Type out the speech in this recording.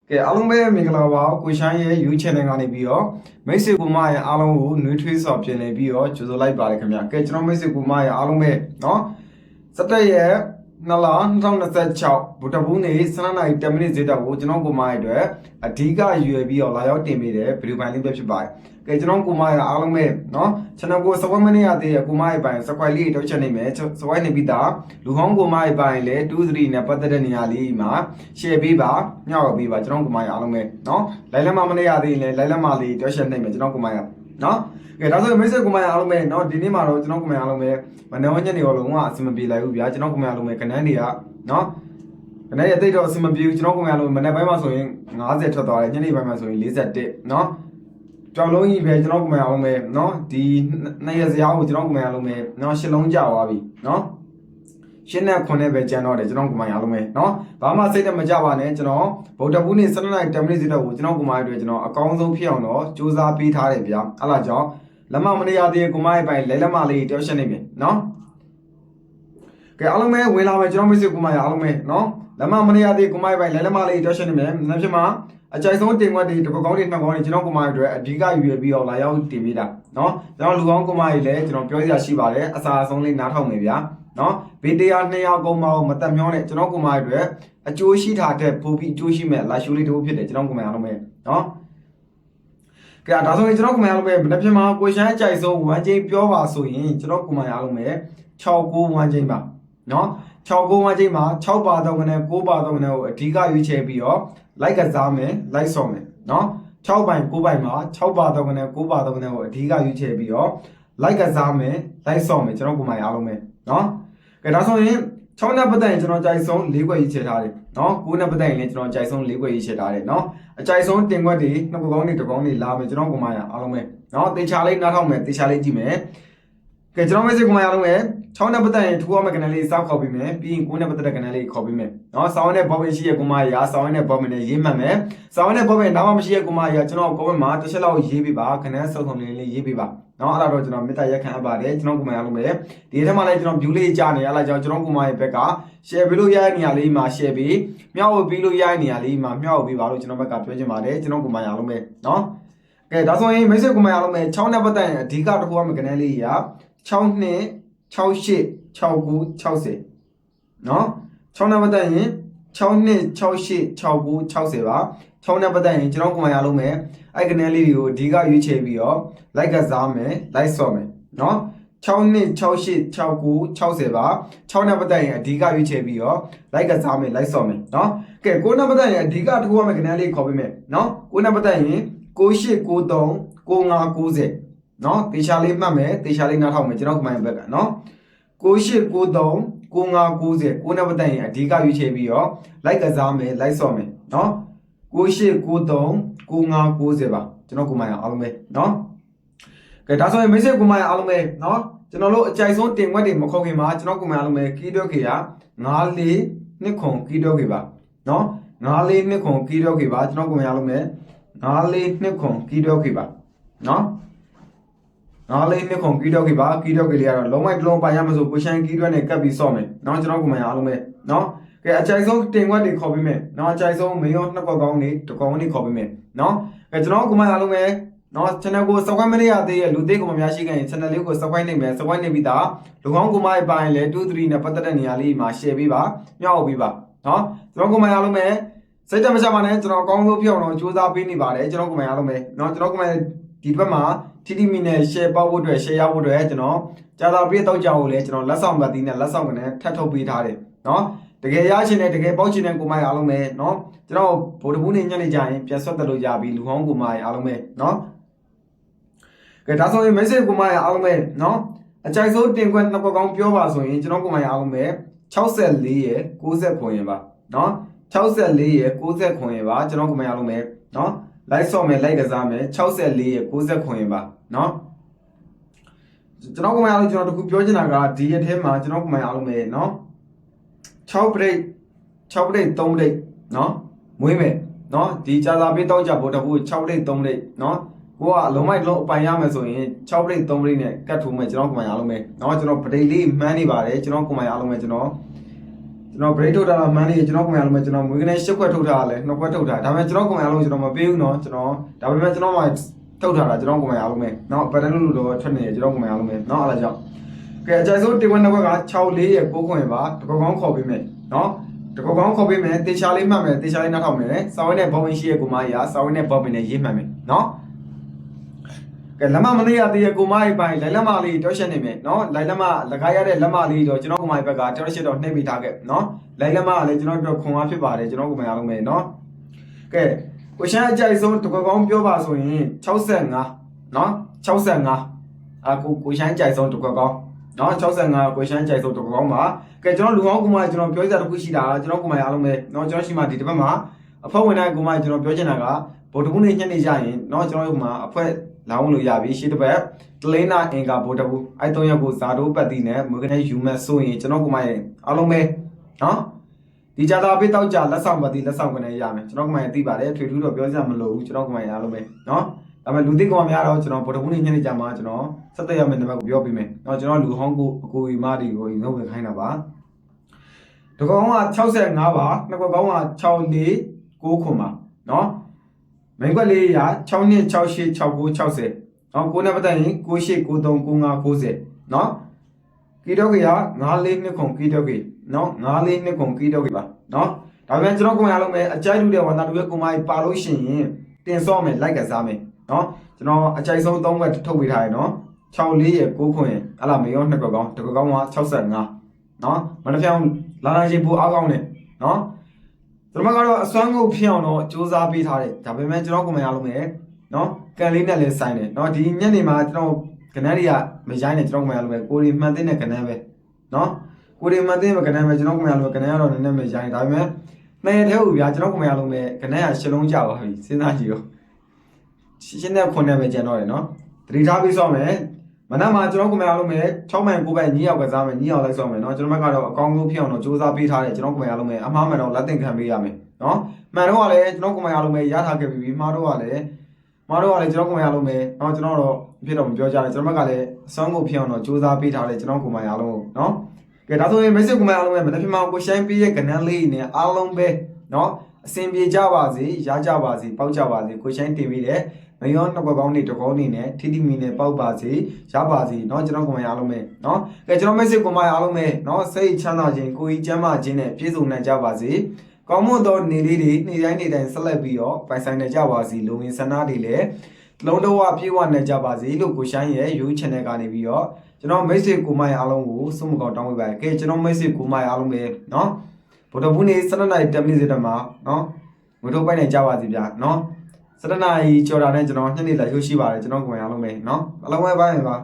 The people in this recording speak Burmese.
ကဲအားလုံးပဲမင်္ဂလာပါကိုရှိုင်းရဲ့ YouTube channel ကနေပြီးတော့မိတ်ဆွေကူမရဲ့အားလုံးကိုနှွေးထွေးစွာပြင်လည်ပြီးတော့ကြိုဆိုလိုက်ပါတယ်ခင်ဗျာကဲကျွန်တော်မိတ်ဆွေကူမရဲ့အားလုံးပဲเนาะစက်တက်ရဲ့2လ2026ဗုဒ္ဓဘုနေ့12နာရီ10မိနစ်ဈေးတက်ကိုကျွန်တော်ကူမရဲ့အတွက်အဓိကရွယ်ပြီးတော့လာရောက်တင်ပေးတဲ့ဗီဒီယိုဖိုင်လေးပဲဖြစ်ပါတယ်ကဲကျွန်တော်ကူမရဲ့အားလုံးပဲเนาะ channel ကို subscribe မနေရသေးတဲ့ကူမရဲ့ပိုင်း subscribe လေးတောက်ချက်နေမယ် subscribe နေပြီးသားလူဟောင်းကူမရဲ့ပိုင်းလေ2 3နဲ့ပတ်သက်တဲ့နေရာလေးမှာ share ပေးပါညှောက်ပေးပါကျွန်တော်ကူမရဲ့အားလုံးပဲเนาะလိုက်လက်မမနေရသေးရင်လိုက်လက်မလေးတောက်ချက်နေမယ်ကျွန်တော်ကူမရဲ့เนาะကဲဒါဆိုမိတ်ဆွေကူမရဲ့အားလုံးပဲเนาะဒီနေ့မှာတော့ကျွန်တော်ကူမရဲ့အားလုံးပဲမနေ့ကညနေရောလုံးဝအဆင်မပြေလိုက်ဘူးဗျာကျွန်တော်ကူမရဲ့အားလုံးပဲခဏန်းတွေကเนาะခဏရဲ့တိတ်တော့အဆင်မပြေဘူးကျွန်တော်ကူမရဲ့အားလုံးမနေ့ပိုင်းမှာဆိုရင်50ထွက်သွားတယ်ညနေပိုင်းမှာဆိုရင်41เนาะကြောင်လုံးကြီးပဲကျွန်တော်ကူမရအောင်ပဲเนาะဒီနှစ်ရက်စရာကိုကျွန်တော်ကူမရအောင်ပဲเนาะရှစ်လုံးကြာသွားပြီเนาะရှင်းနဲ့ခွန်နဲ့ပဲကျန်တော့တယ်ကျွန်တော်ကူမရအောင်ပဲเนาะဘာမှစိတ်နဲ့မကြပါနဲ့ကျွန်တော်ဗုဒ္ဓဘုနေ့12နိုင်10မိနစ်စီတော့ကိုကျွန်တော်ကူမရအတွက်ကျွန်တော်အကောင်းဆုံးဖြစ်အောင်တော့စူးစမ်းပေးထားတယ်ဗျာအဲ့ဒါကြောင့်လက်မမနေရသေးကူမရဲ့ပိုင်းလဲလက်မလေးတောက်ရှင်းနေပြီเนาะကဲအားလုံးပဲဝင်လာမယ်ကျွန်တော်မိတ်ဆွေကူမရအောင်ပဲเนาะလက်မမနေရသေးကူမရဲ့ပိုင်းလဲလက်မလေးတောက်ရှင်းနေမယ်နောက်ဖြစ်မှာအကြိုက်ဆုံးတင်ခွက်တွေတစ်ကောင်းတွေနှစ်ကောင်းတွေကျွန်တော်ကိုမရဲ့အတွက်အဓိကယူရပြီးတော့လာရောက်တင်ပေးတာเนาะကျွန်တော်လူကောင်းကိုမရဲ့လည်းကျွန်တော်ပြောစရာရှိပါတယ်အစာအဆုံးလေးနားထောင်မယ်ဗျာเนาะဘေးတရား200ကုန်းမအောင်မတက်မျောနဲ့ကျွန်တော်ကိုမရဲ့အတွက်အကျိုးရှိတာတဲ့ပို့ပြီးအကျိုးရှိမဲ့လာရှိုးလေးတို့ဖြစ်တယ်ကျွန်တော်ကိုမရဲ့အားလုံးပဲเนาะကဲဒါဆိုရင်ကျွန်တော်ကိုမရဲ့အားလုံးပဲမနေ့ကမှကိုရှမ်းအကြိုက်ဆုံး1ချိန်ပြောပါဆိုရင်ကျွန်တော်ကိုမရဲ့အားလုံးပဲ69 1ချိန်ပါเนาะ69 1ချိန်မှာ6ပါတော့ကနေ9ပါတော့ကနေကိုအဓိကရွေးချယ်ပြီးတော့လိုက်ကစားမယ်လိုက်ဆော်မယ်เนาะ6ပိုင်း9ပိုင်းမှာ6ပါတော့ကနေ9ပါတော့ကနေကိုအဓိကရွေးချယ်ပြီးတော့လိုက်ကစားမယ်လိုက်ဆော်မယ်ကျွန်တော်ကိုမရအားလုံးပဲเนาะကဲဒါဆိုရင်6နဲ့ပတ်သက်ရင်ကျွန်တော်ကြိုက်ဆုံး4ခွက်ရေးချယ်ထားတယ်เนาะ9နဲ့ပတ်သက်ရင်လည်းကျွန်တော်ကြိုက်ဆုံး4ခွက်ရေးချယ်ထားတယ်เนาะအကြိုက်ဆုံးတင်ခွက်တွေနှစ်ခုကောင်းတွေတစ်ကောင်းတွေလာမယ်ကျွန်တော်ကိုမရအားလုံးပဲเนาะတေချာလေးနားထောင်မယ်တေချာလေးကြည့်မယ်ကဲကျွန်တော်မိတ်ဆွေကိုမရအားလုံးပဲ6နဲ့ပတ်သက်ရင်ထူအောင်မဲ့ကနလေးစောက်ခေါ်ပြီးမယ်ပြီးရင်9နဲ့ပတ်သက်တဲ့ကနလေးခေါ်ပြီးမယ်เนาะဆောင်းနဲ့ဘောပင်ရှိရဲ့ကိုမရာဆောင်းနဲ့ဘောပင်နဲ့ရေးမှတ်မယ်ဆောင်းနဲ့ဘောပင်နောက်မှမရှိရဲ့ကိုမရာကျွန်တော်ကောမန့်မှာတစ်ချက်လောက်ရေးပေးပါခဏစောက်ခေါ်လေးရေးပေးပါเนาะအဲ့ဒါတော့ကျွန်တော်မေတ္တာရက်ခံအပ်ပါတယ်ကျွန်တော်ကိုမရလုံးပဲဒီထဲမှာလည်းကျွန်တော် view လေးကြားနေရလားကြောင့်ကျွန်တော်ကိုမရဲ့ဘက်က share ပေးလို့ရတဲ့နေရာလေးမှာ share ပေးမျှဝေပေးလို့ရတဲ့နေရာလေးမှာမျှဝေပေးပါလို့ကျွန်တော်ဘက်ကပြောချင်ပါတယ်ကျွန်တော်ကိုမရလုံးပဲเนาะကဲဒါဆိုရင်မိတ်ဆွေကိုမရလုံးပဲ6နဲ့ပတ်သက်ရင်အဓိကတစ်ခုအမှကနလေးကြီးက6နှစ်68 69 60เนาะ6နဲ့ပတ်သက်ရင်6နှစ်68 69 60ပါ6နဲ့ပတ်သက်ရင်ကျွန်တော်ကိုမရလုံးပဲအဲ့ကနေလေးတွေကိုအဓိကရွေးချယ်ပြီးတော့လိုက်ကစားမယ်လိုက်ဆော့မယ်เนาะ6နှစ်68 69 60ပါ6နဲ့ပတ်သက်ရင်အဓိကရွေးချယ်ပြီးတော့လိုက်ကစားမယ်လိုက်ဆော့မယ်เนาะကဲ9နဲ့ပတ်သက်ရင်အဓိကတစ်ခုအမှကနေလေးခေါ်ပေးမယ်เนาะ9နဲ့ပတ်သက်ရင်68 93 95 90เนาะတေချာလေးမှတ်မယ်တေချာလေးနားထောင်မယ်ကျွန်တော်ကမှန်ဘက်ကเนาะ68 93 95 90 9နဲ့ပတ်သက်ရင်အဓိကရွေးချယ်ပြီးတော့လိုက်ကစားမယ်လိုက်ဆော့မယ်เนาะ68 93 95 90ပါကျွန်တော်ကိုမရအားလုံးပဲเนาะကဲဒါဆိုရင်မိတ်ဆွေကိုမရအားလုံးပဲเนาะကျွန်တော်တို့အကြိုက်ဆုံးတင်ခွက်တွေမခေါ်ခင်မှာကျွန်တော်ကိုမရအားလုံးပဲကီးတော့ခေက94နှစ်ခွန်ကီးတော့ခေပါเนาะ94နှစ်ခွန်ကီးတော့ခေပါကျွန်တော်ကိုမရအားလုံးပဲ94နှစ်ခွန်ကီးတော့ခေပါเนาะ94နှစ်ခွန်ကီးတော့ခေပါကီးတော့ခေလေးကတော့လုံးဝတစ်လုံးပိုင်ရမဆိုကိုရှန်ကီးတော့နဲ့ကပ်ပြီးဆော့မယ်เนาะကျွန်တော်ကိုမရအားလုံးပဲเนาะကဲအကြိုက်ဆုံးတင်ခွက်တွေခေါ်ပေးမယ်เนาะအကြိုက်ဆုံးမင်းရောနှစ်ခွက်ကောင်းတွေတစ်ကောင်းတွေခေါ်ပေးမယ်เนาะကဲကျွန်တော်ကိုမရအားလုံးပဲเนาะ channel ကို subscribe မလုပ်ရသေးရဲ့လူသေးကိုမများရှိခင် channel လေးကို subscribe လုပ်မယ် subscribe လုပ်ပြီးသားလူကောင်းကိုမရဲ့ပိုင်းလဲ2 3နဲ့ပတ်သက်တဲ့နေရာလေးမှာ share ပေးပါမျှဝေပေးပါเนาะကျွန်တော်ကိုမရအားလုံးပဲစိတ်တမချပါနဲ့ကျွန်တော်အကောင်းဆုံးဖြစ်အောင်တော့ကြိုးစားပေးနေပါတယ်ကျွန်တော်ကိုမရအားလုံးပဲเนาะကျွန်တော်ကိုမဒီဘက်မှာ TTM နဲ့ share ပေါက်ဖို့အတွက် share ရဖို့အတွက်ကျွန်တော်ကြာသာပြေတော့ကြောက်ကိုလဲကျွန်တော်လက်ဆောင်ပတ်သီးနဲ့လက်ဆောင်ကနေထပ်ထုတ်ပေးထားတယ်เนาะတကယ်ရရှင်နဲ့တကယ်ပေါက်ချင်တဲ့ကိုမရအားလုံးပဲเนาะကျွန်တော်ဗိုလ်တဘူးနေညနေကြရင်ပြန်ဆွတ်တက်လို့ရပြီလူဟောင်းကိုမရအားလုံးပဲเนาะကဲဒါဆိုရင် message ကိုမရအားလုံးပဲเนาะအကြိုက်ဆုံးတင်ခွင့်နှစ်ကောင်းပြောပါဆိုရင်ကျွန်တော်ကိုမရအားလုံးပဲ64ရဲ့60ခွန်ရပါเนาะ64ရဲ့60ခွန်ရပါကျွန်တော်ကိုမရအားလုံးပဲเนาะလိုက်ဆော့မယ်လိုက်ကစားမယ်64ရဲ့60ခွန်ရပါเนาะကျွန်တော်ကိုမရလို့ကျွန်တော်တခုပြောချင်တာကဒီရက်ထဲမှာကျွန်တော်ကိုမရအားလုံးပဲเนาะ6 break 3 break เนาะမွေးမယ်เนาะဒီကြာသာပေးတော့ကြဗောတဘူး6 break 3 break เนาะကိုကအလုံးမိုက်လုံးအပိုင်ရမယ်ဆိုရင်6 break 3 break နဲ့ကတ်ထိုးမယ်ကျွန်တော်ကိုမရအားလုံးပဲเนาะကျွန်တော်ပဒိတ်လေးမှန်းနေပါတယ်ကျွန်တော်ကိုမရအားလုံးပဲကျွန်တော် ကျွန်တော် break ထုတ်တာမှန်းနေကျွန်တော်ကိုယ်အားလုံးပဲကျွန်တော်မွေးကနေရှစ်ခွက်ထုတ်ထားတယ်နှစ်ခွက်ထုတ်ထားဒါပေမဲ့ကျွန်တော်ကိုယ်အားလုံးကျွန်တော်မပေးဘူးเนาะကျွန်တော်ဒါပေမဲ့ကျွန်တော်မှထုတ်ထားတာကျွန်တော်ကိုယ်အားလုံးပဲเนาะပတ်တန်းလို့တော့ထွက်နေကျွန်တော်ကိုယ်အားလုံးပဲเนาะအဲ့ဒါကြောင့်ကဲအကြိုက်ဆုံးတင်ဝင်တစ်ခွက်က6 4ရဲ့9ခွင်ပါတကောကောင်းခေါ်ပေးမယ်เนาะတကောကောင်းခေါ်ပေးမယ်တေချာလေးမှတ်မယ်တေချာလေးနှောက်ထောက်မယ်စာဝင်းနဲ့ဘောဝင်ရှိရဲ့ကိုမကြီးကစာဝင်းနဲ့ဘောဝင်နဲ့ရေးမှတ်မယ်เนาะကဲလက်မမလေးရသေးရဲ့ကိုမကြီးပိုင်းလိုက်လက်မလေးတောရှက်နေမယ်เนาะလိုက်လက်မလကားရတဲ့လက်မလေးတော့ကျွန်တော်ကိုမကြီးဘက်ကတောရှက်တော့နှိပ်ပြီးထားခဲ့เนาะလိုက်လက်မကလည်းကျွန်တော်တို့ခွန်အားဖြစ်ပါတယ်ကျွန်တော်ကိုမကြီးအားလုံးပဲเนาะကဲကိုရှမ်းအကြိုက်ဆုံးတကောကောင်းပြောပါဆိုရင်65เนาะ65ကိုရှမ်းအကြိုက်ဆုံးတကောကောင်းเนาะ65ကိုရှမ်းအကြိုက်ဆုံးတကောကောင်းပါကဲကျွန်တော်လူကောင်းကိုမကြီးကျွန်တော်ပြောစရာတစ်ခုရှိတာကျွန်တော်ကိုမကြီးအားလုံးပဲเนาะကျွန်တော်ရှိမှဒီတစ်ပတ်မှာအဖွဲ့ဝင်တိုင်းကိုမကြီးကျွန်တော်ပြောချင်တာကဗိုလ်တကူနေညနေကြရင်เนาะကျွန်တော်တို့မှာအဖွဲ့လောင်းလို့ရပြီရှေ့တစ်ပတ်တလင်းနာအင်ကာဗိုလ်တကူအဲ့3ရက်ကိုဇာတိုးပတ်တီနဲ့မွေးကနေယူမဲ့ဆိုရင်ကျွန်တော်ကိုမကြီးအားလုံးပဲเนาะဒီကြတာပေးတောက်ကြလက်ဆောင်ပတ်တီလက်ဆောင်ကနေရမယ်ကျွန်တော်ကိုမကြီးသိပါတယ်ထွေထူးတော့ပြောစရာမလိုဘူးကျွန်တော်ကိုမကြီးအားလုံးပဲเนาะဒါပေမဲ့လူသိကောင်များတော့ကျွန်တော်ဗိုလ်တကူနေညနေကြမှာကျွန်တော်ဆက်သက်ရမယ့်နံပါတ်ကိုပြောပေးမယ်เนาะကျွန်တော်လူဟောင်းကိုအကိုကြီးမတီကိုငုံဝင်ခိုင်းတာပါတကောင်က65ပါနှစ်ကွက်ကောင်းက6 4 9ခွန်ပါเนาะမိန်ခွက်လေးရ6နှစ်6 8 6 9 60เนาะကိုနဲ့ပတ်သက်ရင်9 8 9 3 9 5 90เนาะကီတော့ကရ9 4 2ခွန်ကီတော့ကเนาะ9 4 2ခွန်ကီတော့ကပါเนาะဒါပေမဲ့ကျွန်တော်ကိုယ်အားလုံးပဲအကြိုက်လူတဲ့ဝန္တာတူရဲ့ကိုမိုင်းပါလို့ရှိရင်တင်စောမယ်လိုက်ကစားမယ်เนาะကျွန်တော်အကြိုက်ဆုံး3ခွက်ထုတ်ပေးထားရเนาะ6 4ရဲ့9ခွန်အဲ့လားမေရော2ခွက်ကောင်းတစ်ခွက်ကောင်းက65เนาะမနှပြောင်းလာလာရှိဖို့အားကောင်းတယ်เนาะကျွန်တော်ကတော့အစွမ်းကုန်ဖြစ်အောင်တော့စူးစမ်းပေးထားတယ်ဒါပေမဲ့ကျွန်တော်ကိုယ်မရလုံးပဲเนาะကန်လေးနဲ့လည်းဆိုင်တယ်เนาะဒီညနေမှာကျွန်တော်ကနန်းတွေကမရိုင်းနဲ့ကျွန်တော်ကိုယ်မရလုံးပဲကိုရီမှန်သိတဲ့ကနန်းပဲเนาะကိုရီမှန်သိတဲ့ကနန်းပဲကျွန်တော်ကိုယ်မရလုံးပဲကနန်းကတော့နည်းနည်းမရိုင်းဒါပေမဲ့နှစ်ရက်တည်းဟိုဗျာကျွန်တော်ကိုယ်မရလုံးပဲကနန်းကရှလုံးကြပါပြီစဉ်းစားကြည့်ရောရှင်းတဲ့ခွန်နဲ့ပဲကျန်တော့တယ်เนาะတတိထားပြီးဆော့မယ်မနက်မှာကျွန်တော်ကိုယ်မရလုံးပဲ6မိုင်9ပိုင်ညီရောက်ကစားမယ်ညီရောက်လိုက်ဆော့မယ်เนาะကျွန်တော်ဘက်ကတော့အကောင်းဆုံးဖြစ်အောင်တော့စူးစမ်းပေးထားတယ်ကျွန်တော်ကိုယ်မရလုံးပဲအမှားမှန်တော့လက်သင်ခံပေးရမယ်เนาะမှန်တော့ကလည်းကျွန်တော်ကိုယ်မရလုံးပဲရထားခဲ့ပြီမှားတော့ကလည်းကျွန်တော်ကိုယ်မရလုံးပဲเนาะကျွန်တော်တော့ဖြစ်တော့မပြောကြနဲ့ကျွန်တော်ဘက်ကလည်းအစွမ်းကုန်ဖြစ်အောင်တော့စူးစမ်းပေးထားတယ်ကျွန်တော်ကိုယ်မရလုံးเนาะကဲဒါဆိုရင်မိတ်ဆွေကိုယ်မရလုံးပဲမနေ့ကမှကိုရှိုင်းပေးရဲ့ကဏ္ဍလေးနဲ့အားလုံးပဲเนาะအစဉ်ပြေကြပါစေရကြပါစေပေါက်ကြပါစေကိုရှိုင်းတင်ပြီးတဲ့မယောနှစ်ကွက်ကောင်းတွေတကောင်းနေနဲ့ထိတိမီနဲ့ပေါက်ပါစေရပါစေเนาะကျွန်တော်ကိုယ်မရလုံးပဲเนาะကဲကျွန်တော်မိတ်ဆွေကိုယ်မရအားလုံးပဲเนาะစိတ်ချမ်းသာခြင်းကိုယ်ကြီးကျမ်းမာခြင်းနဲ့ပြည့်စုံနိုင်ကြပါစေကောင်းမွန်သောနေလေးတွေနေ့တိုင်းဆက်လက်ပြီးတော့ပိုင်ဆိုင်နိုင်ကြပါစေလူဝင်ဆန္ဒတွေလည်းလုံးတော်ပြေဝနိုင်ကြပါစေလို့ကိုရှိုင်းရဲ့ YouTube channel ကနေပြီးတော့ကျွန်တော်မိတ်ဆွေကိုမရအားလုံးကိုစုမကောင်းတောင်းပေးပါကဲကျွန်တော်မိတ်ဆွေကိုမရအားလုံးပဲเนาะဗုဒ္ဓဘုနေ့7နှစ်10မိနစ်စစ်တမှာเนาะငွေထုတ်ပိုက်နိုင်ကြပါစေဗျာเนาะ7နှစ်ကျော်တာနဲ့ကျွန်တော်ညနေလာရုပ်ရှိပါတယ်ကျွန်တော်ကိုမရအားလုံးပဲเนาะအလုံးဝပိုင်းပါ